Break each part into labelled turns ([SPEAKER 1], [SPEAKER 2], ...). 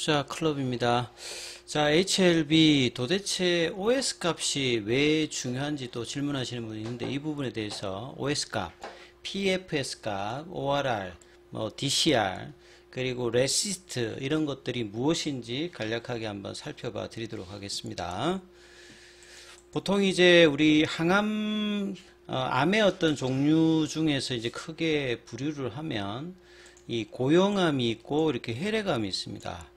[SPEAKER 1] 투자 클럽입니다. 자, HLB 도대체 OS 값이 왜 중요한지 또 질문하시는 분이 있는데 이 부분에 대해서 OS 값, PFS 값, ORR, DCR, 그리고 레시스트 이런 것들이 무엇인지 간략하게 한번 살펴봐 드리도록 하겠습니다. 보통 이제 우리 암의 어떤 종류 중에서 이제 크게 분류를 하면 이 고형암이 있고 이렇게 혈액암이 있습니다.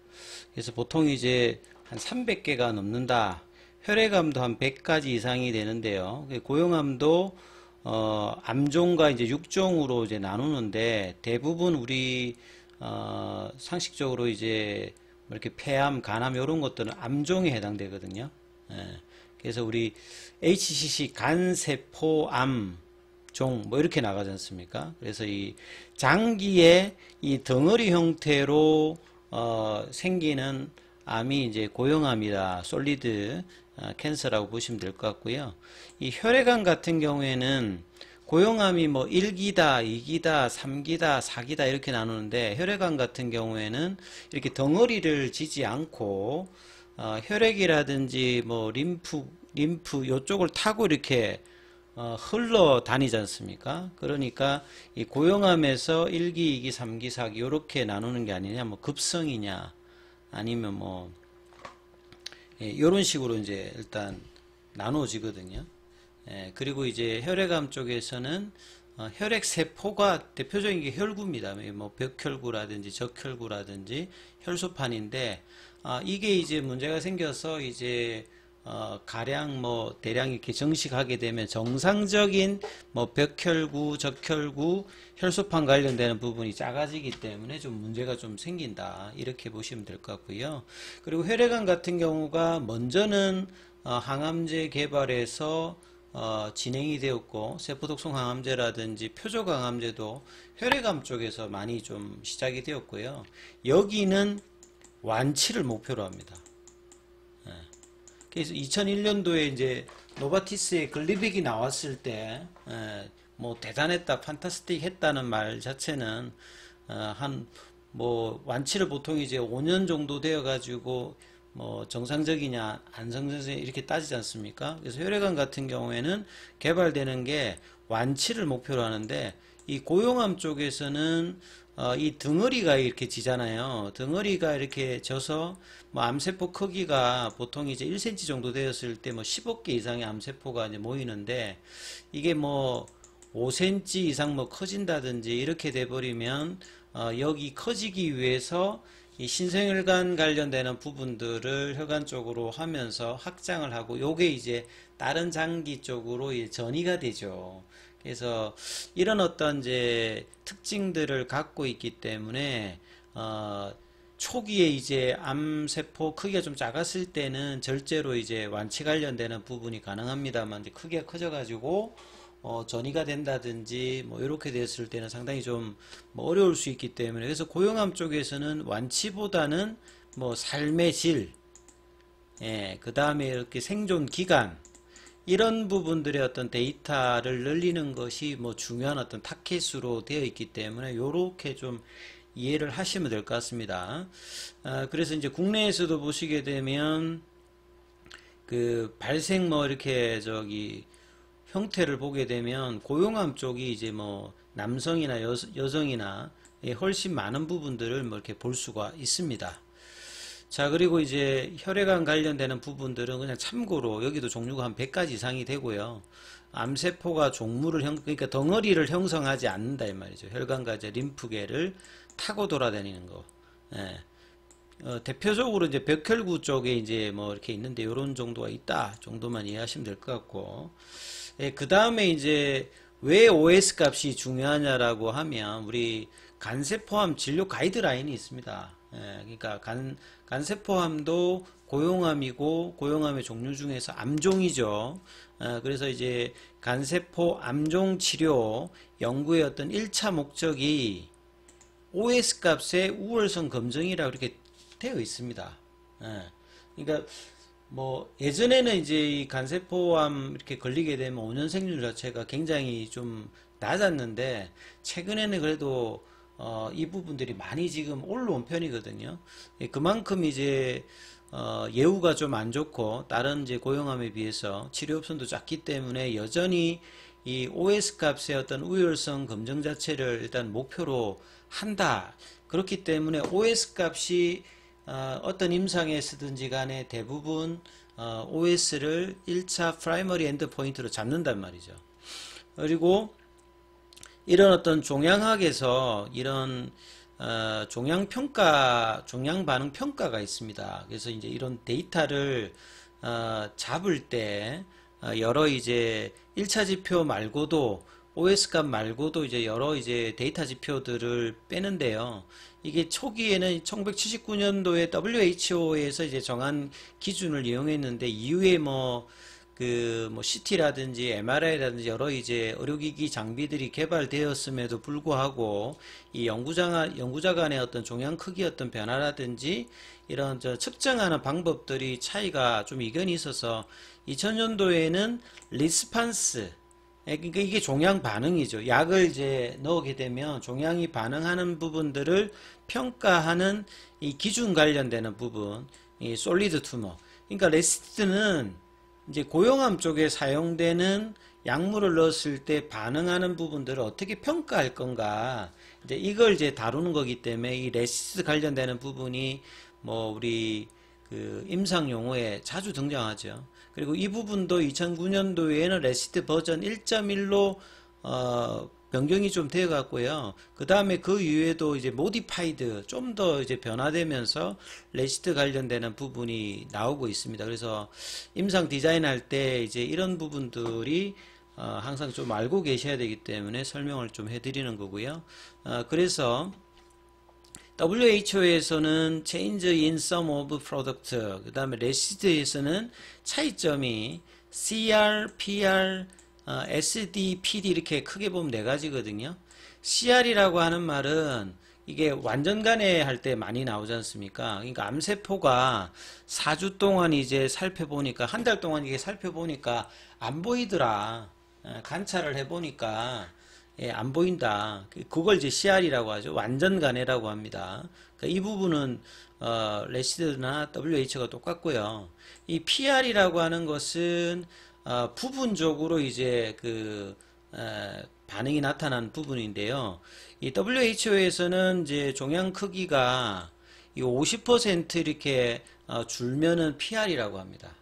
[SPEAKER 1] 그래서 보통 이제 한 300개가 넘는다. 혈액암도 한 100가지 이상이 되는데요. 고형암도 암종과 이제 육종으로 이제 나누는데 대부분 우리 상식적으로 이제 이렇게 폐암, 간암 이런 것들은 암종에 해당되거든요. 예. 그래서 우리 HCC 간세포암 종 뭐 이렇게 나가지 않습니까? 그래서 이 장기에 이 덩어리 형태로 생기는 암이 이제 고형암이다, 솔리드 캔서라고 보시면 될 것 같고요. 이 혈액암 같은 경우에는 고형암이 뭐 1기다, 2기다, 3기다, 4기다 이렇게 나누는데 혈액암 같은 경우에는 이렇게 덩어리를 지지 않고 혈액이라든지 뭐 림프 요쪽을 타고 이렇게 흘러 다니지 않습니까? 그러니까 이 고형암에서 1기, 2기, 3기, 4기 이렇게 나누는 게 아니냐, 뭐 급성이냐, 아니면 뭐 이런 식으로 이제 일단 나눠지거든요. 그리고 이제 혈액암 쪽에서는 혈액 세포가 대표적인 게 혈구입니다. 뭐 벽혈구라든지 적혈구라든지 혈소판인데 이게 이제 문제가 생겨서 이제 가량 뭐 대량 이렇게 정식하게 되면 정상적인 뭐 벽혈구, 적혈구, 혈소판 관련되는 부분이 작아지기 때문에 좀 문제가 좀 생긴다. 이렇게 보시면 될 것 같고요. 그리고 혈액암 같은 경우가 먼저는 항암제 개발에서 진행이 되었고 세포독성 항암제라든지 표적 항암제도 혈액암 쪽에서 많이 좀 시작이 되었고요. 여기는 완치를 목표로 합니다. 그래서 2001년도에 이제 노바티스의 글리빅이 나왔을 때, 뭐 대단했다, 판타스틱 했다는 말 자체는, 완치를 보통 이제 5년 정도 되어 가지고, 뭐 정상적이냐, 안정적이냐 이렇게 따지지 않습니까? 그래서 혈액암 같은 경우에는 개발되는 게 완치를 목표로 하는데, 이 고형암 쪽에서는 이 덩어리가 이렇게 지잖아요. 덩어리가 이렇게 져서 뭐 암세포 크기가 보통 이제 1cm 정도 되었을 때 뭐 15개 이상의 암세포가 이제 모이는데 이게 뭐 5cm 이상 뭐 커진다든지 이렇게 돼 버리면 여기 커지기 위해서 이 신생혈관 관련되는 부분들을 혈관 쪽으로 하면서 확장을 하고 요게 이제 다른 장기 쪽으로 전이가 되죠. 그래서 이런 어떤 이제 특징들을 갖고 있기 때문에 초기에 이제 암세포 크기가 좀 작았을 때는 절제로 이제 완치 관련되는 부분이 가능합니다만 이제 크기가 커져가지고 전이가 된다든지 뭐 이렇게 됐을 때는 상당히 좀 뭐 어려울 수 있기 때문에 그래서 고형암 쪽에서는 완치보다는 뭐 삶의 질, 그 다음에 이렇게 생존 기간 이런 부분들의 어떤 데이터를 늘리는 것이 뭐 중요한 어떤 타켓으로 되어 있기 때문에 요렇게 좀 이해를 하시면 될 것 같습니다. 그래서 이제 국내에서도 보시게 되면 그 발생 뭐 이렇게 형태를 보게 되면 고형암 쪽이 이제 뭐 남성이나 여성이나 훨씬 많은 부분들을 뭐 이렇게 볼 수가 있습니다. 자, 그리고 이제 혈액암 관련되는 부분들은 그냥 참고로 여기도 종류가 한 100가지 이상이 되고요. 암세포가 그러니까 덩어리를 형성하지 않는다 이 말이죠. 혈관과 이제 림프계를 타고 돌아다니는 거. 대표적으로 이제 벽혈구 쪽에 이제 뭐 이렇게 있는데 이런 정도가 있다 정도만 이해하시면 될 것 같고. 그 다음에 이제 왜 OS 값이 중요하냐라고 하면 우리 간세포암 진료 가이드라인이 있습니다. 그러니까 간세포암도 고형암이고 고형암의 종류 중에서 암종이죠. 그래서 이제 간세포 암종 치료 연구의 어떤 1차 목적이 OS 값의 우월성 검증이라고 이렇게 되어 있습니다. 그러니까 뭐 예전에는 이제 이 간세포암 이렇게 걸리게 되면 5년 생률 자체가 굉장히 좀 낮았는데 최근에는 그래도 이 부분들이 많이 지금 올라온 편이거든요. 예, 그만큼 이제 예후가 좀 안 좋고 다른 이제 고용함에 비해서 치료 옵션도 작기 때문에 여전히 이 OS 값의 어떤 우열성 검증 자체를 일단 목표로 한다. 그렇기 때문에 OS 값이 어떤 임상에 쓰든지 간에 대부분 OS를 1차 프라이머리 엔드 포인트로 잡는단 말이죠. 그리고 이런 어떤 종양학에서 이런 종양 평가, 종양 반응 평가가 있습니다. 그래서 이제 이런 데이터를 잡을 때 여러 이제 1차 지표 말고도 OS 값 말고도 이제 여러 이제 데이터 지표들을 빼는데요. 이게 초기에는 1979년도에 WHO에서 이제 정한 기준을 이용했는데 이후에 뭐 CT라든지 MRI라든지 여러 이제 의료기기 장비들이 개발되었음에도 불구하고 이 연구자 간의 어떤 종양 크기 어떤 변화라든지 이런 측정하는 방법들이 차이가 좀 이견이 있어서 2000년도에는 리스판스, 그러니까 이게 종양 반응이죠. 약을 이제 넣게 되면 종양이 반응하는 부분들을 평가하는 이 기준 관련되는 부분, 이 솔리드 투머. 그러니까 레시스트는 이제 고용암 쪽에 사용되는 약물을 넣었을 때 반응하는 부분들을 어떻게 평가할 건가, 이제 이걸 이제 다루는 거기 때문에 이 레시스트 관련되는 부분이 뭐 우리 그 임상 용어에 자주 등장하죠. 그리고 이 부분도 2009년도에는 레시스트 버전 1.1로 변경이 좀 되어 갔고요. 그 다음에 그 이후에도 이제 모디파이드 좀 더 이제 변화되면서 레시스트 관련되는 부분이 나오고 있습니다. 그래서 임상 디자인할 때 이제 이런 부분들이 항상 좀 알고 계셔야 되기 때문에 설명을 좀 해드리는 거고요. 그래서 WHO에서는 change in sum of product, 그 다음에 레시스트에서는 차이점이 CR, PR, SD, PD 이렇게 크게 보면 네 가지거든요. CR이라고 하는 말은 이게 완전간에 할 때 많이 나오지 않습니까? 그러니까 암세포가 4주 동안 이제 살펴보니까, 한 달 동안 이게 살펴보니까 안 보이더라. 관찰을 해보니까 안 보인다. 그걸 이제 CR이라고 하죠. 완전간해라고 합니다. 그러니까 이 부분은 레시드나 WH가 똑같고요. 이 PR이라고 하는 것은 부분적으로 이제 반응이 나타난 부분인데요. 이 WHO에서는 이제 종양 크기가 50% 이렇게 줄면은 PR이라고 합니다.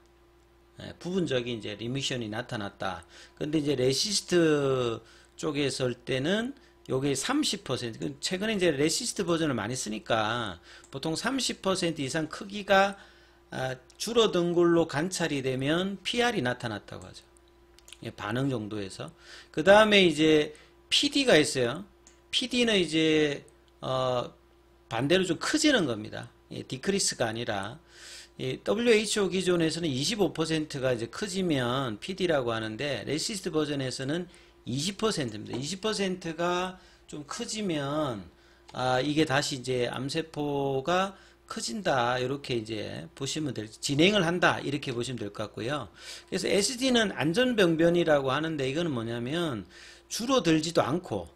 [SPEAKER 1] 부분적인 이제 리미션이 나타났다. 근데 이제 레시스트 쪽에 설 때는 요게 30%, 최근에 이제 레시스트 버전을 많이 쓰니까 보통 30% 이상 크기가 줄어든 걸로 관찰이 되면 PR이 나타났다고 하죠. 반응 정도에서. 그 다음에 이제 PD가 있어요. PD는 이제 반대로 좀 커지는 겁니다. 디크리스가 아니라 WHO 기존에서는 25%가 이제 커지면 PD라고 하는데 레시스트 버전에서는 20%입니다. 20%가 좀 커지면 이게 다시 이제 암세포가 커진다, 이렇게 이제 보시면 진행을 한다, 이렇게 보시면 될 것 같고요. 그래서 SD는 안전병변이라고 하는데 이거는 뭐냐면 줄어들지도 않고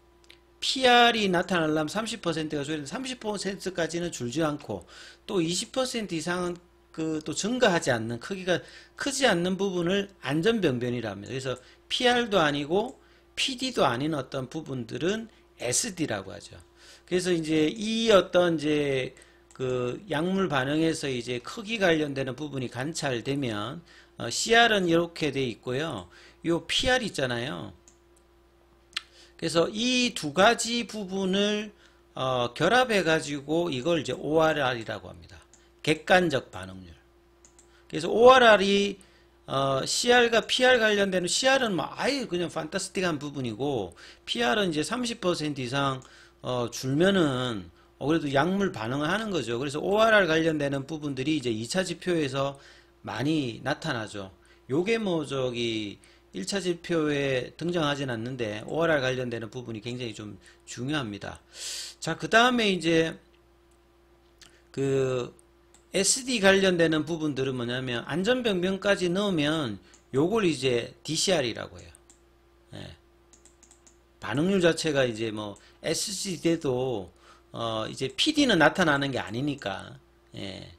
[SPEAKER 1] PR이 나타나려면 30%가 줘야 되는데 30%까지는 줄지 않고 또 20% 이상은 또 증가하지 않는, 크기가 크지 않는 부분을 안전병변이라 합니다. 그래서 PR도 아니고 PD도 아닌 어떤 부분들은 SD라고 하죠. 그래서 이제 이 어떤 이제 약물 반응에서 이제 크기 관련되는 부분이 관찰되면 CR은 이렇게 돼 있고요. 요 PR 있잖아요. 그래서 이 두 가지 부분을 결합해 가지고 이걸 이제 ORR이라고 합니다. 객관적 반응률. 그래서 ORR이 CR과 PR 관련되는, CR은 뭐 아예 그냥 판타스틱한 부분이고 PR은 이제 30% 이상 줄면은 그래도 약물 반응을 하는 거죠. 그래서 ORR 관련되는 부분들이 이제 2차 지표에서 많이 나타나죠. 요게 뭐 1차 지표에 등장하진 않는데 ORR 관련되는 부분이 굉장히 좀 중요합니다. 자, 그 다음에 이제 SD 관련되는 부분들은 뭐냐면 안전병변까지 넣으면 요걸 이제 DCR이라고 해요. 예. 반응률 자체가 이제 뭐 SG돼도 이제 PD는 나타나는 게 아니니까. 예.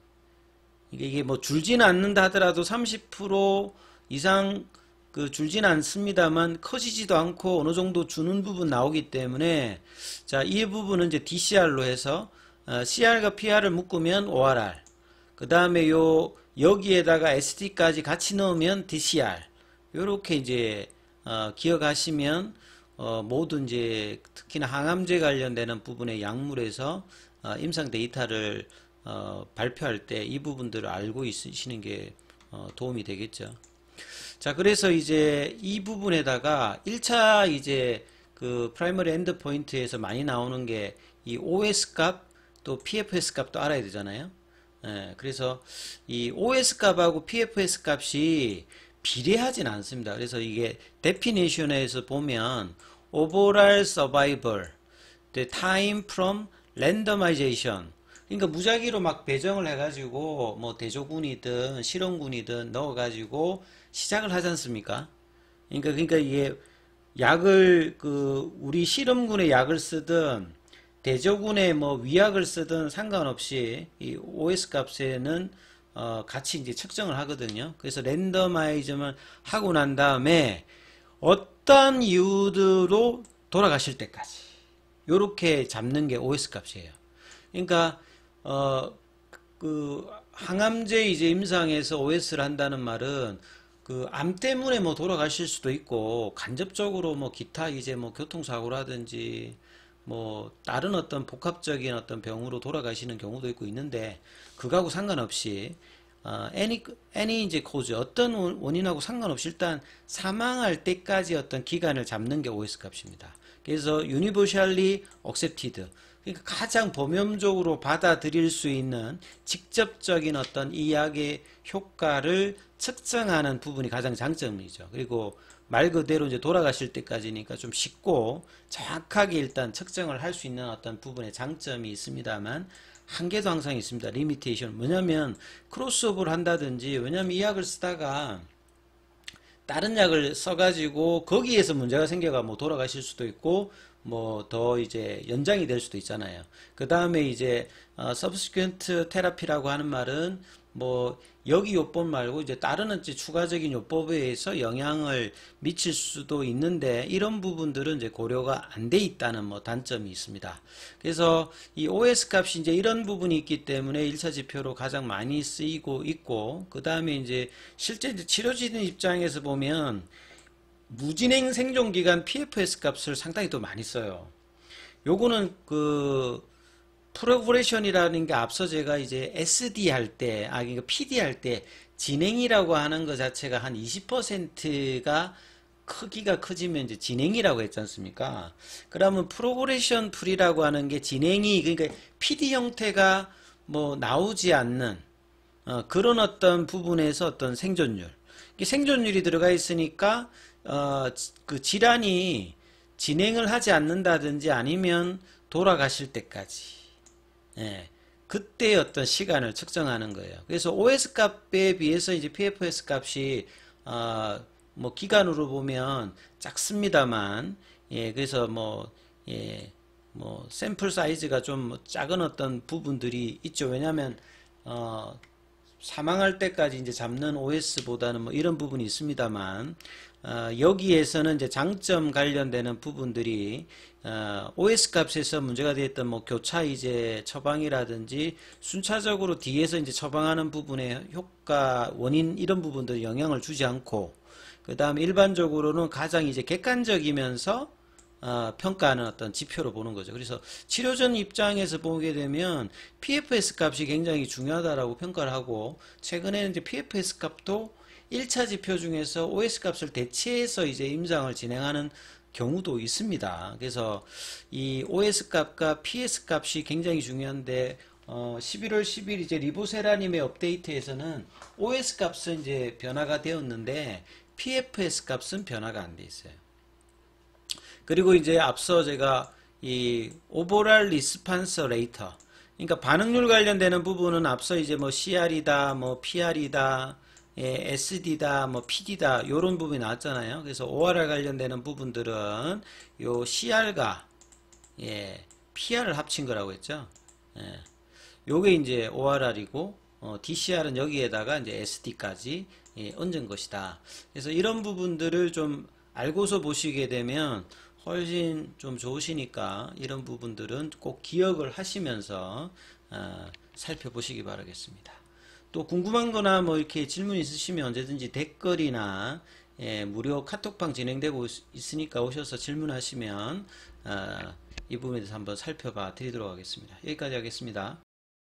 [SPEAKER 1] 이게 뭐 줄지는 않는다 하더라도 30% 이상 그 줄지는 않습니다만 커지지도 않고 어느 정도 주는 부분 나오기 때문에 자, 이 부분은 이제 DCR로 해서 CR과 PR을 묶으면 ORR. 그 다음에 여기에다가 SD까지 같이 넣으면 DCR. 요렇게 이제 기억하시면 모든 이제 특히나 항암제 관련되는 부분의 약물에서 임상 데이터를 발표할 때 이 부분들을 알고 있으시는 게 도움이 되겠죠. 자, 그래서 이제 이 부분에다가 1차 이제 그 프라이머리 엔드 포인트에서 많이 나오는 게 이 OS 값 또 PFS 값도 알아야 되잖아요. 예, 그래서 이 OS 값하고 PFS 값이 비례하진 않습니다. 그래서 이게 데피니션에서 보면 overall survival, the time from randomization. 그러니까 무작위로 막 배정을 해가지고 뭐 대조군이든 실험군이든 넣어가지고 시작을 하지 않습니까? 그러니까 이게 약을 우리 실험군의 약을 쓰든 대조군의 뭐 위약을 쓰든 상관없이 이 OS 값에는 같이 이제 측정을 하거든요. 그래서 랜더마이즘을 하고 난 다음에 어떤 이유로 돌아가실 때까지 요렇게 잡는 게 OS 값이에요. 그러니까 그 항암제 이제 임상에서 OS를 한다는 말은 그 암 때문에 뭐 돌아가실 수도 있고 간접적으로 뭐 기타 이제 뭐 교통사고라든지 뭐 다른 어떤 복합적인 어떤 병으로 돌아가시는 경우도 있고 있는데 그거하고 상관없이 any 이제 cause 어떤 원인하고 상관없이 일단 사망할 때까지 어떤 기간을 잡는 게 OS 값입니다. 그래서 universally accepted 그러니까 가장 범용적으로 받아들일 수 있는 직접적인 어떤 이 약의 효과를 측정하는 부분이 가장 장점이죠. 그리고 말 그대로 이제 돌아가실 때까지니까 좀 쉽고 정확하게 일단 측정을 할 수 있는 어떤 부분의 장점이 있습니다만 한계도 항상 있습니다. 리미테이션. 뭐냐면 크로스오버를 한다든지 왜냐면 이 약을 쓰다가 다른 약을 써가지고 거기에서 문제가 생겨가 뭐 돌아가실 수도 있고 뭐 더 이제 연장이 될 수도 있잖아요. 그 다음에 이제 subsequent 테라피라고 하는 말은 뭐 여기 요법 말고 이제 다른 이제 추가적인 요법에 의해서 영향을 미칠 수도 있는데 이런 부분들은 이제 고려가 안 돼 있다는 뭐 단점이 있습니다. 그래서 이 OS 값이 이제 이런 부분이 있기 때문에 1차 지표로 가장 많이 쓰이고 있고 그 다음에 이제 실제 이제 치료진 입장에서 보면 무진행 생존기간 PFS 값을 상당히 또 많이 써요. 요거는 그 프로그레션이라는 게 앞서 제가 이제 SD 할 때, 그러니까 PD 할 때 진행이라고 하는 것 자체가 한 20%가 크기가 커지면 이제 진행이라고 했지 않습니까? 그러면 프로그레션 풀이라고 하는 게 진행이 그러니까 PD 형태가 뭐 나오지 않는 그런 어떤 부분에서 어떤 생존율, 생존율이 들어가 있으니까 그 질환이 진행을 하지 않는다든지 아니면 돌아가실 때까지 예, 그때의 어떤 시간을 측정하는 거예요. 그래서 OS 값에 비해서 이제 PFS 값이 뭐 기간으로 보면 작습니다만 예, 그래서 뭐 예, 뭐 샘플 사이즈가 좀 작은 어떤 부분들이 있죠. 왜냐하면 사망할 때까지 이제 잡는 OS보다는 뭐 이런 부분이 있습니다만 여기에서는 이제 장점 관련되는 부분들이 OS 값에서 문제가 되었던 뭐 교차 이제 처방이라든지 순차적으로 뒤에서 이제 처방하는 부분의 효과 원인 이런 부분들 영향을 주지 않고 그 다음에 일반적으로는 가장 이제 객관적이면서 평가하는 어떤 지표로 보는 거죠. 그래서 치료전 입장에서 보게 되면 PFS 값이 굉장히 중요하다라고 평가를 하고 최근에는 이제 PFS 값도 1차 지표 중에서 OS 값을 대체해서 이제 임상을 진행하는 경우도 있습니다. 그래서 이 OS 값과 PS 값이 굉장히 중요한데 11월 10일 이제 리보세라님의 업데이트에서는 OS 값은 이제 변화가 되었는데 PFS 값은 변화가 안 돼 있어요. 그리고 이제 앞서 제가 이 오버럴 리스판서 레이터 그러니까 반응률 관련되는 부분은 앞서 이제 뭐 CR이다 뭐 PR이다 SD다, 뭐 PD다 요런 부분이 나왔잖아요. 그래서 ORR 관련되는 부분들은 요 CR과 PR을 합친 거라고 했죠. 요게 이제 ORR이고 DCR은 여기에다가 이제 SD까지 얹은 것이다. 그래서 이런 부분들을 좀 알고서 보시게 되면 훨씬 좀 좋으시니까 이런 부분들은 꼭 기억을 하시면서 살펴보시기 바라겠습니다. 또 궁금한 거나 뭐 이렇게 질문 있으시면 언제든지 댓글이나 무료 카톡방 진행되고 있으니까 오셔서 질문하시면 이 부분에 대해서 한번 살펴봐 드리도록 하겠습니다. 여기까지 하겠습니다.